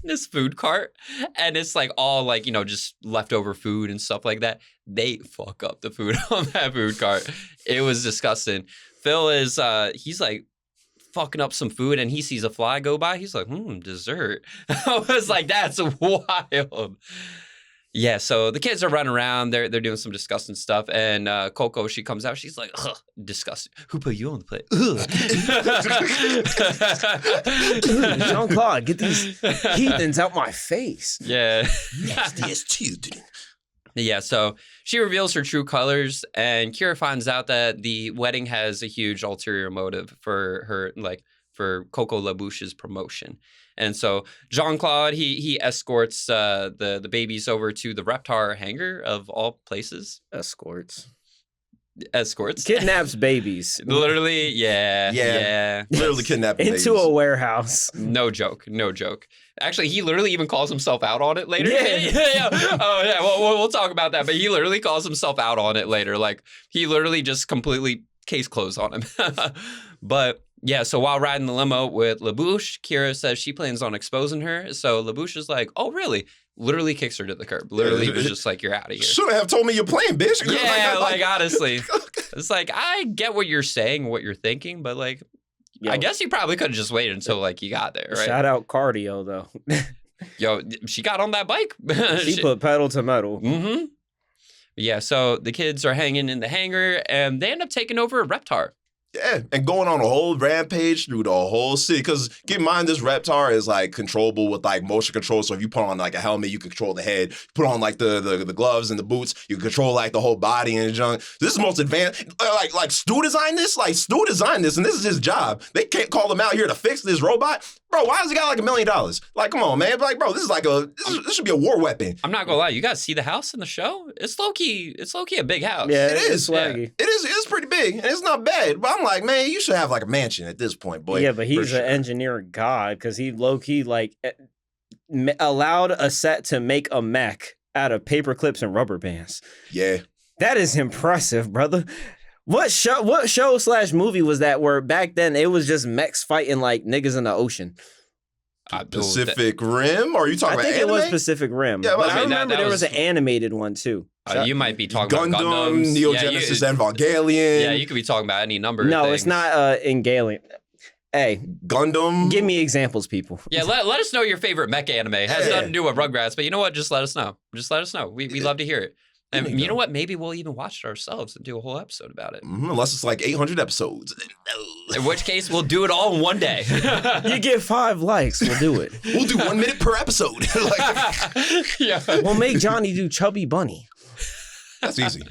this food cart and it's all just leftover food and stuff like that. They fuck up the food on that food cart. It was disgusting. Phil is he's fucking up some food and he sees a fly go by. He's like, dessert. I was like, that's wild. Yeah, so the kids are running around. They're doing some disgusting stuff. And Coco, she comes out. She's like, ugh, disgusting. Who put you on the plate? Jean-Claude, get these heathens out my face. Yeah. Nastiest children. Yeah, so she reveals her true colors, and Kira finds out that the wedding has a huge ulterior motive for her, for Coco LaBouche's promotion. And so Jean-Claude, he escorts the babies over to the Reptar hangar of all places. Escorts. Kidnaps babies. Literally, yeah. Literally kidnapped babies. Into a warehouse. No joke. Actually, he literally even calls himself out on it later. Yeah. Oh, yeah. Well, we'll talk about that. But he literally calls himself out on it later. He literally just completely case closed on him. But yeah, so while riding the limo with LaBouche, Kira says she plans on exposing her. So LaBouche is like, oh, really? Literally kicks her to the curb. Literally was just like, you're out of here. Should have told me you're playing, bitch. Yeah, honestly. It's I get what you're saying, what you're thinking, but I guess you probably could have just waited until you got there, right? Shout out cardio though. Yo, she got on that bike. she put pedal to metal. Mm-hmm. Yeah, so the kids are hanging in the hangar and they end up taking over a Reptar. Yeah, and going on a whole rampage through the whole city. Because keep in mind, this Reptar is controllable with motion control. So if you put on a helmet, you can control the head. You put on the gloves and the boots, you can control the whole body and junk. This is most advanced. Stu designed this. Stu designed this, and this is his job. They can't call him out here to fix this robot. Bro, why has he got $1 million? Come on, man. Bro, this is this should be a war weapon. I'm not gonna lie, you guys see the house in the show? It's low key a big house. Yeah, it is swaggy. It is pretty big, and it's not bad. But I'm like, man, you should have a mansion at this point, boy. Yeah, but he's an engineer god because he low key allowed a set to make a mech out of paper clips and rubber bands. Yeah, that is impressive, brother. What show / movie was that where back then it was just mechs fighting niggas in the ocean? Pacific Rim? Or are you talking about anime? I think it was Pacific Rim. Yeah, but I remember there was an animated one too. You might be talking about Gundam, Neo Genesis, Evangelion. Yeah, you could be talking about any number of things. No, it's not Evangelion. Hey, Gundam. Give me examples, people. Yeah, let us know your favorite mech anime. It has nothing to do with Rugrats, but you know what? Just let us know. We love to hear it. And you know what? Maybe we'll even watch it ourselves and do a whole episode about it. Unless it's like 800 episodes. In which case, we'll do it all in one day. You get 5 likes, we'll do it. We'll do 1 minute per episode. Yeah. We'll make Johnny do Chubby Bunny. That's easy.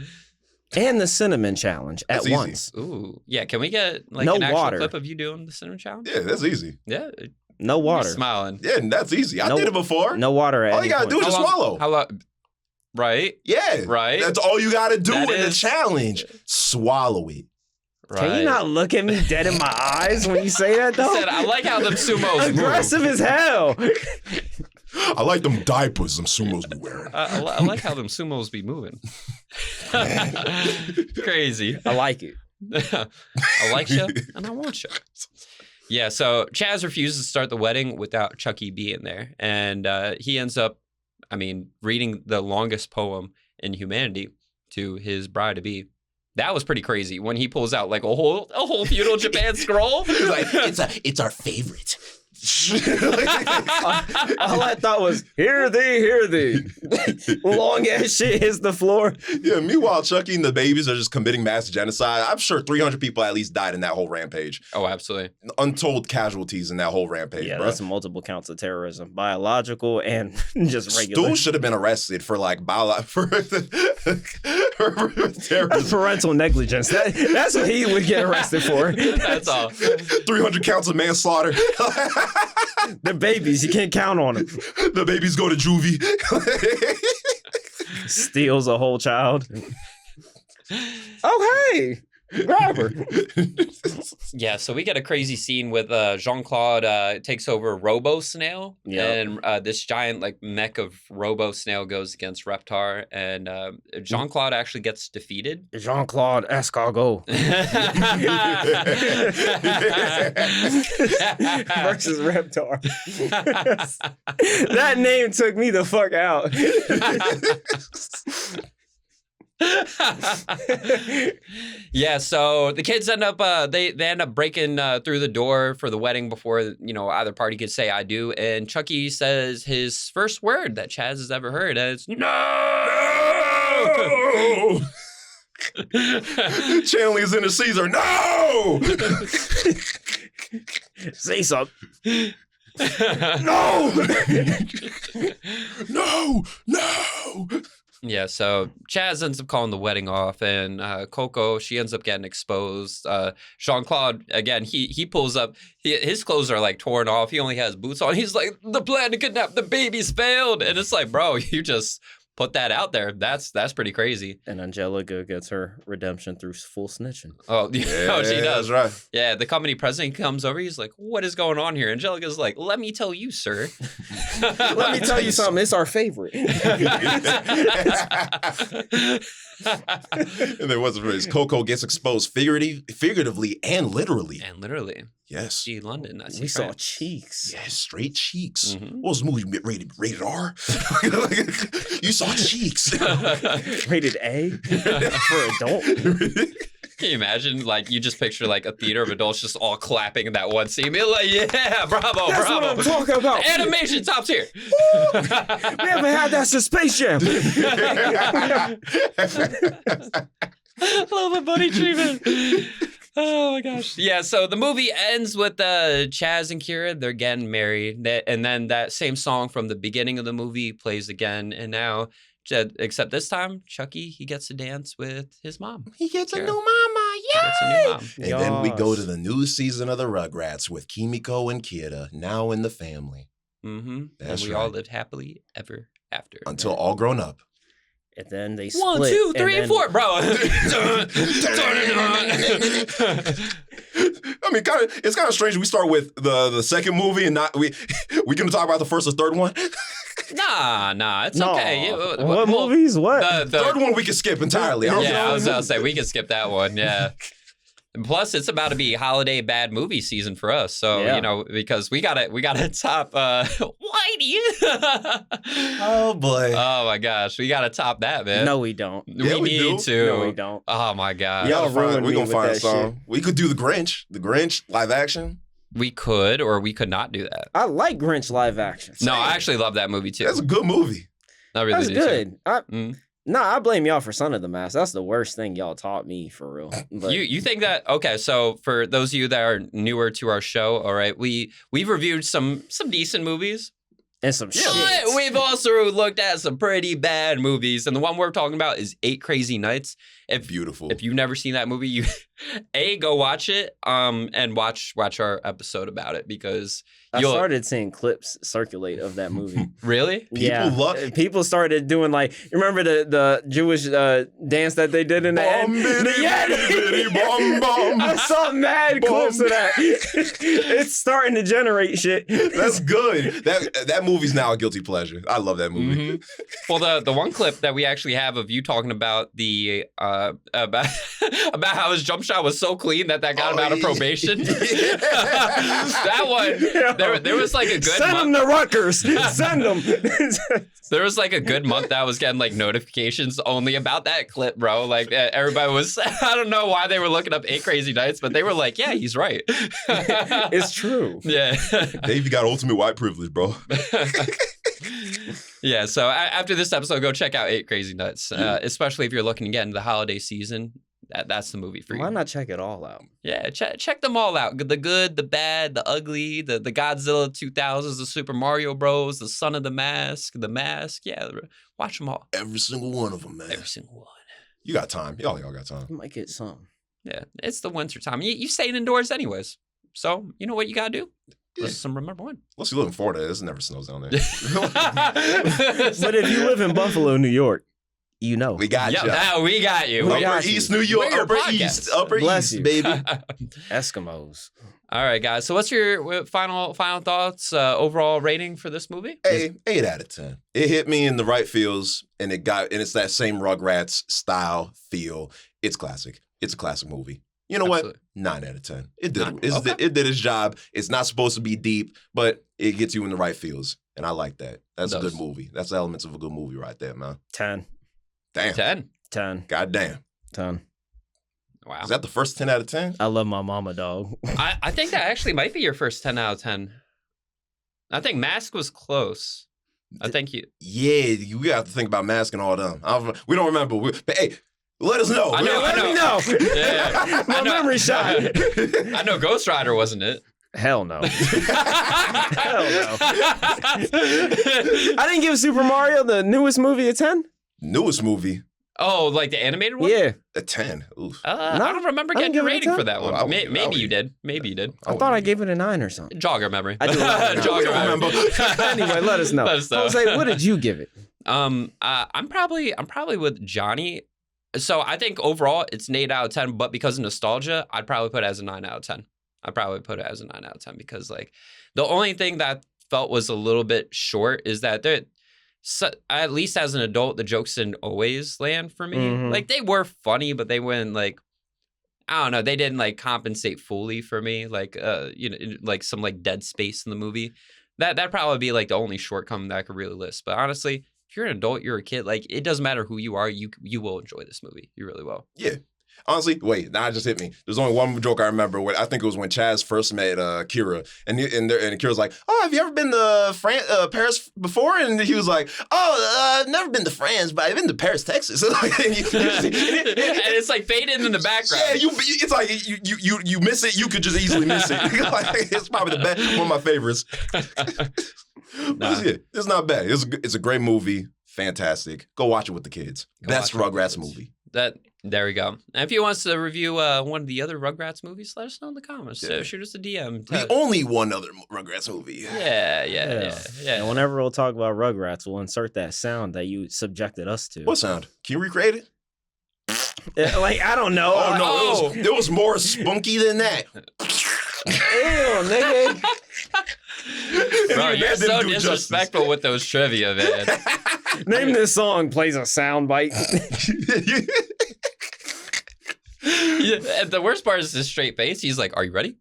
And the cinnamon challenge That's at easy. once. Ooh. Yeah, can we get like No an actual water. clip of you doing the cinnamon challenge? Yeah, that's easy. Yeah. No You're water. smiling. Yeah, that's easy. I No- did it before. No water at All any you gotta do point. is just swallow. How long? Right? Yeah. Right? That's all you gotta do That in the is- challenge. Swallow it. Right. Can you not look at me dead in my eyes when you say that, though? I said, I like how them sumos move. Aggressive as hell. I like them diapers them sumos be wearing. I like how them sumos be moving. Crazy. I like it. I like you and I want you. Yeah, so Chazz refuses to start the wedding without Chuckie being there. And he ends up, reading the longest poem in humanity to his bride-to-be. That was pretty crazy when he pulls out like a whole feudal Japan scroll. He's like, it's our favorite. All I thought was, hear thee. Long ass shit hits the floor. Yeah, meanwhile, Chuckie and the babies are just committing mass genocide. I'm sure 300 people at least died in that whole rampage. Oh, absolutely. Untold casualties in that whole rampage, Yeah, bro. that's multiple counts of terrorism, biological and just regular. Stu should have been arrested for like for That's terrorism. parental negligence. That's what he would get arrested for. That's all. 300 counts of manslaughter. The babies, you can't count on them. The babies go to juvie. Steals a whole child. Oh, hey, grab her. Yeah, so we get a crazy scene with Jean-Claude takes over Robo-Snail. Yep. And this giant like mech of Robo-Snail goes against Reptar. And Jean-Claude actually gets defeated. Jean-Claude Escargot versus Reptar. That name took me the fuck out. Yeah, so the kids end up they end up breaking through the door for the wedding before either party could say I do, and Chuckie says his first word that Chazz has ever heard, and it's no. Channeling his inner Caesar. No. Say something. No. No. Yeah, so Chazz ends up calling the wedding off, and Coco, she ends up getting exposed. Jean-Claude, again, he pulls up. His clothes are like torn off. He only has boots on. He's like, the plan to kidnap the babies failed. And it's like, bro, you just put that out there. That's pretty crazy. And Angelica gets her redemption through full snitching. Oh, Yeah, she does. That's right. Yeah, the company president comes over. He's like, what is going on here? Angelica's like, let me tell you, sir. Let me tell you something. It's our favorite. And then what's the phrase? Coco gets exposed figuratively and literally. And literally, Yes. see London. I see We saw France. cheeks. Yes, straight cheeks. Mhm. What was the movie rated R? You saw cheeks. Rated A for adult. Can you imagine, like, you just picture, like, a theater of adults just all clapping in that one scene? Be like, yeah, bravo, That's what I'm talking about. Animation top tier. We haven't had that since Space Jam. Love the buddy treatment. Oh my gosh. Yeah, so the movie ends with Chazz and Kira. They're getting married. And then that same song from the beginning of the movie plays again. And now, except this time, Chuckie, he gets to dance with his mom. He gets a Kira. new mama. He gets a new mom. And then we go to the new season of the Rugrats with Kimiko and Kira now in the family. Mm-hmm. That's And we all right. lived happily ever after. Until all grown up. And then they split. 1, 2, 3, and 4, bro. I mean, it's kind of strange. We start with the second movie and not we gonna talk about the first or third one. Nah, it's No. okay. What movies? What? The Third one we can skip entirely. yeah, I was gonna say we can skip that one. Yeah. And plus, it's about to be holiday bad movie season for us. So Yeah. because we gotta top Whitey. Oh boy. Oh my gosh, we gotta top that, man. No, we don't. Yeah, we need do. to. No, we don't. Oh my god. Y'all ruined We're me gonna with find that a song. We could do the Grinch live action. We could or we could not do that. I like Grinch live action. No, I actually love that movie too. That's a good movie. I really That's do good. too. Nah, I blame y'all for Son of the Mask. That's the worst thing y'all taught me, for real. But You think that, okay, so for those of you that are newer to our show, all right, we've reviewed some decent movies. and some shit. But we've also looked at some pretty bad movies. And the one we're talking about is 8 Crazy Nights. Beautiful. If you've never seen that movie, you go watch it and watch our episode about it, because I started seeing clips circulate of that movie. Really? People started doing like, you remember the Jewish dance that they did in the end? I saw mad clips of that. It's starting to generate shit. That's good. That movie's now a guilty pleasure. I love that movie. Well, the one clip that we actually have of you talking about the about how his jump shot was so clean that got him out of probation. That one, there was like a good Send them to Rutgers. Send them. There was like a good month that I was getting like notifications only about that clip, bro. Like everybody was, I don't know why they were looking up 8 Crazy Nights, but they were like, yeah, he's right. It's true. Yeah. Dave, you got ultimate white privilege, bro. Yeah, so after this episode, go check out 8 Crazy Nuts, especially if you're looking to get into the holiday season. That's the movie for you. Why not check it all out? Yeah, check them all out. The good, the bad, the ugly, the Godzilla 2000s, the Super Mario Bros, the Son of the Mask, the Mask. Yeah, watch them all. Every single one of them, man. Every single one. You got time. Y'all got time. You might get some. Yeah, it's the winter time. You staying indoors anyways. So, you know what you got to do? Yeah. Listen to Remember When. Unless you live in Florida, it never snows down there. But if you live in Buffalo, New York, you know. We got you. Now we got you. Upper East New York, Upper East, baby. Eskimos. All right, guys. So what's your final thoughts, overall rating for this movie? 8 out of 10. It hit me in the right feels, and it's that same Rugrats style feel. It's classic. It's a classic movie. You know Absolutely. what? 9 out of 10. It did. Okay. It did its job. It's not supposed to be deep, but it gets you in the right feels, and I like that. That's a good movie. That's the elements of a good movie right there, man. 10. Damn. 10. God damn. 10. Wow. Is that the first 10 out of 10? I love my mama, dog. I think that actually might be your first 10 out of 10. I think Mask was close. I think you. Yeah, you have to think about Mask and all them. We don't remember. But hey, let us know. Let me know. Yeah. My memory shot. I know Ghost Rider wasn't it. Hell no. Hell no. I didn't give Super Mario, the newest movie, a 10. Newest movie. Oh, like the animated one? Yeah. A 10. Oof. I don't remember getting a rating for that one. Oh, Maybe you did. Maybe you did. I thought I gave it a 9 or something. Jogger memory. I do Jogger remember. Anyway, let us know. Jose, what did you give it? I'm probably with Johnny. So I think overall it's an 8 out of 10, but because of nostalgia, I'd probably put it as a 9 out of 10. Because like the only thing that felt was a little bit short is that at least as an adult, the jokes didn't always land for me. Mm-hmm. Like they were funny, but they wouldn't like, I don't know, they didn't like compensate fully for me. Like like some like dead space in the movie. That'd probably be like the only shortcoming that I could really list. But honestly, if you're an adult, you're a kid, like it doesn't matter who you are, you will enjoy this movie. You really will. Yeah. Honestly, wait, now it just hit me. There's only one joke I remember. I think it was when Chazz first met Kira, and Kira's like, "Oh, have you ever been to Paris before?" And he was like, "Oh, I've never been to France, but I've been to Paris, Texas." and it's like faded in the background. Yeah, it's like you miss it. You could just easily miss it. It's probably the best, one of my favorites. It's not bad. It's a great movie. Fantastic. Go watch it with the kids. Best Rugrats movie. There we go. And if you want us to review one of the other Rugrats movies, let us know in the comments. Yeah. Shoot us a DM. The only one other Rugrats movie. Yeah. And whenever we'll talk about Rugrats, we'll insert that sound that you subjected us to. What sound? Can you recreate it? Like, I don't know. Oh, no. It was more spunky than that. Ew, nigga. Bro, you're so disrespectful with those trivia, man. Name this song plays a sound bite. Yeah, the worst part is his straight face. He's like, "Are you ready?"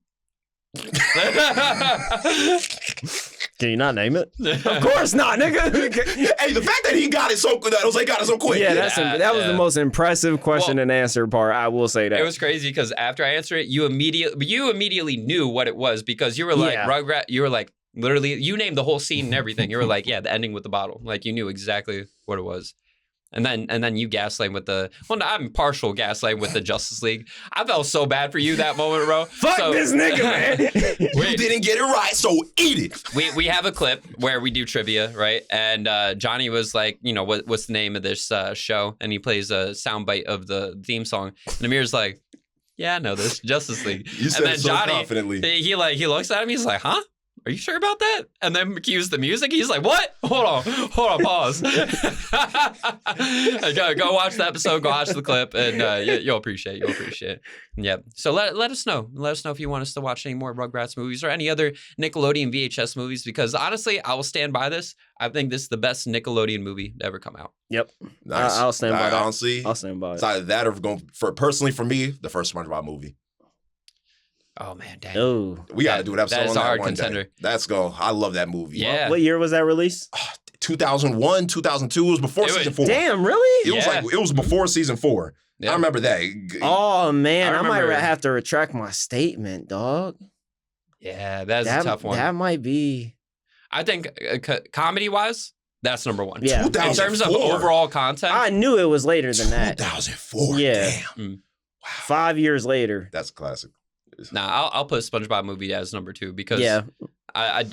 Can you not name it? Of course not, nigga. Hey, the fact that he got it so quick, Jose got it so quick. Yeah, that was the most impressive question and answer part. I will say that. It was crazy because after I answered it, you immediately knew what it was because you were like, Rugrat, you were like, literally, you named the whole scene and everything. You were like, yeah, the ending with the bottle. Like, you knew exactly what it was. And then you gaslight with the I'm partial gaslight with the Justice League. I felt so bad for you that moment, bro. Fuck this nigga, man. You didn't get it right, so eat it. We have a clip where we do trivia, right? And Johnny was like, what's the name of this show? And he plays a soundbite of the theme song. And Amir's like, yeah, I know this, Justice League. You said it so confidently. He looks at him, he's like, huh? Are you sure about that? And then cues the music. He's like, what? Hold on, pause. Go watch the episode, go watch the clip, and you'll appreciate it. Yeah. So let us know. Let us know if you want us to watch any more Rugrats movies or any other Nickelodeon VHS movies, because honestly, I will stand by this. I think this is the best Nickelodeon movie to ever come out. Yep. Nice. I'll stand by that. Honestly, I'll stand by it. It's either that or personally for me, the first SpongeBob movie. Oh man, dang. Oh, We got to do an episode that is on a that hard one contender. day. That's go. I love that movie. Yeah. What year was that released? 2001, 2002. It was before season 4. Damn, really? It was before season 4. Yeah. I remember that. Oh man, I might remember- have to retract my statement, dog. Yeah, that's a tough one. That might be. I think comedy-wise, that's number one. Yeah. In terms of 2004. overall content, I knew it was later than that. 2004. Yeah. Damn. Mm. Wow. 5 years later. That's a classic. nah, I'll put SpongeBob movie as number 2 because Yeah. I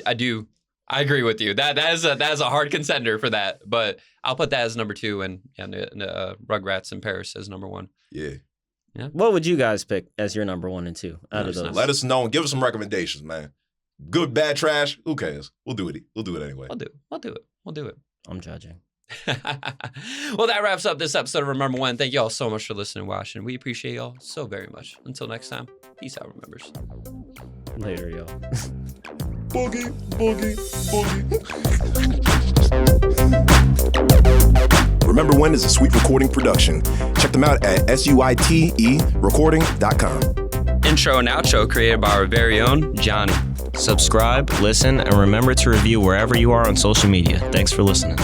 agree with you. That is a hard contender for that, but I'll put that as number 2 and Rugrats in Paris as number 1. Yeah. What would you guys pick as your number 1 and 2 out of those? Let us know and give us some recommendations, man. Good, bad, trash. Who cares? We'll do it. We'll do it anyway. We'll do it. I'm judging. Well, that wraps up this episode of Remember When. Thank you all so much for listening and watching. We appreciate y'all so very much. Until next time, peace out, Remembers. Later, y'all. Boogie, boogie, boogie. Remember When is a sweet recording production. Check them out at suiterecording.com. Intro and outro created by our very own Johnny. Subscribe, listen, and remember to review wherever you are on social media. Thanks for listening.